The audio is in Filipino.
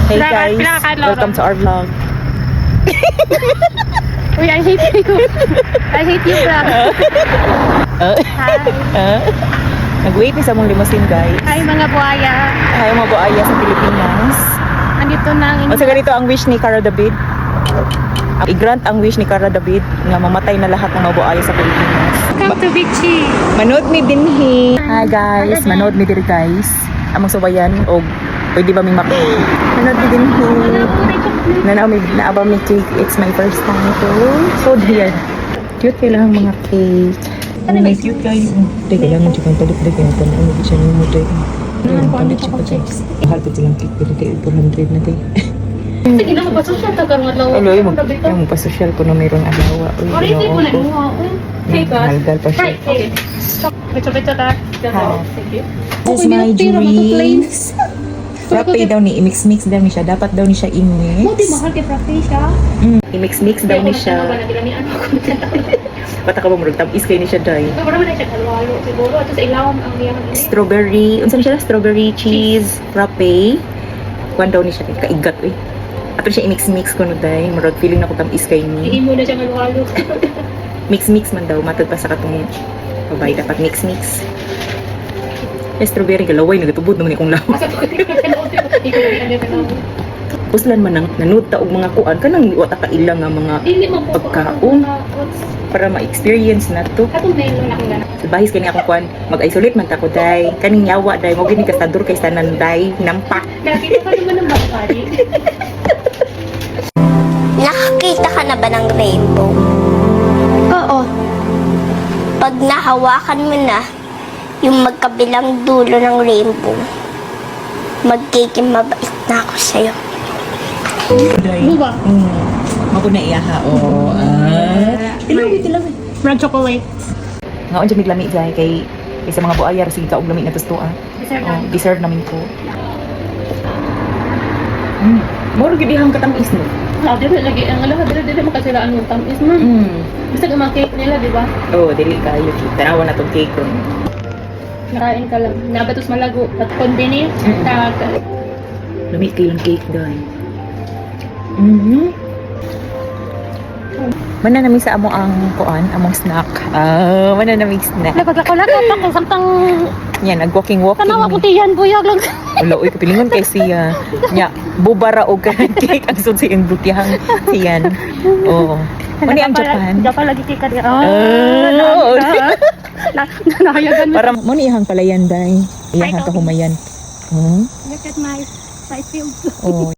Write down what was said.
Hey guys, welcome to our vlog. Uy, I hate you. I hate you, bro. Hi. Nag-wait ni sa mong limousine guys. Hi, mga buhaya. Ayaw mga buaya sa Pilipinas. Andito na ang Sa ganito ang wish ni Cara David. I-grant ang wish ni Cara David nga mamatay na lahat ng mga buaya sa Pilipinas. Come to Vichy. Manood mi dinhi. Hi guys, manood mi diri guys. Among subayan og pwede ba mi manood mi dinhi. Naaba mi cake. It's my first time to food here. Cute kailangan mga cake. May cute kayo. Teka lang, yung chukang palit na kaya tanong mo siya yung muday. Ang palit siya pa guys. Mahal pa silang cake pero tayo 400 na tayo. Sige na, magpasosyal ta kang adlaw. Alo, yung magpasosyal ko na mayroong alawa. Ori, hindi ko na imuha. Hey, God. Malgal pa siya. Okay. Stop. Beto ta. Sige. This is my dreams. Frappe daw ni, i-mix-mix daw ni siya. Dapat daw ni siya i-mix. Mo di mahal kay Frappe siya. I-mix-mix daw ni siya. Bata ka ba murag tamis kayo ni siya day. Pero naman na siya kalwalo siguro. Ito sa ilawom ang iyang Strawberry, unsa ni siya? Strawberry cheese frappe. Kuan daw ni siya kaigat eh. Ato siya i-mix-mix ko no day. Murag feeling na ko tamis kay ni. Hindi mo na siya kalwalo. Mix-mix man daw matod pa sa katong babay dapat mix-mix. Strawberry galaway nagatubod naman ikong lawa. Asa ko hindi ko na Kuslan man nang nanuta og mga kuan kanang wata ka ilang nga mga pagkaon para ma-experience na to. Katong melo na kung gana. Bahis kani akong kuan mag-isolate man ta ko day. Kaning yawa day mo gini kasador kay sanan day nampak. Nakita ka naman ng bakari. Nakakita ka na ba ng rainbow? Oo. Pag nahawakan mo na yung magkabilang dulo ng rainbow, magiging mabait na ako sa'yo. Day. Buba. Mako na iyaha o. Tilaw. Brown chocolate. Nga unsa miglami day kay sa mga buaya sige ka og lami na tusto ah. Dessert namin ko. Moro gid ihang katamis no. Dili lagi ang alaha dili makasilaan yung tamis man. Basta ang mga cake nila, di ba? Oh, dili kayo. Tanawa na tong cake ko. Nakain ka lang. Nabatos malago. At convenient. Lami kay lang cake day. Mana nami sa amo ang kuan, among snack. Mana nami snack. Lako pa kung samtang Yan, nag-walking. tanawa ko tiyan, buyag lang. Wala, uy, kapilingon kay siya. Nya, bubara o kanang cake ang sunsi yung butihang siyan. Oo. Mani ang Japan. Japan lagi kika dia. Nahayagan mo. Para mo ni ihang palayan day. Iyang kahumayan. Look at my field. Oh.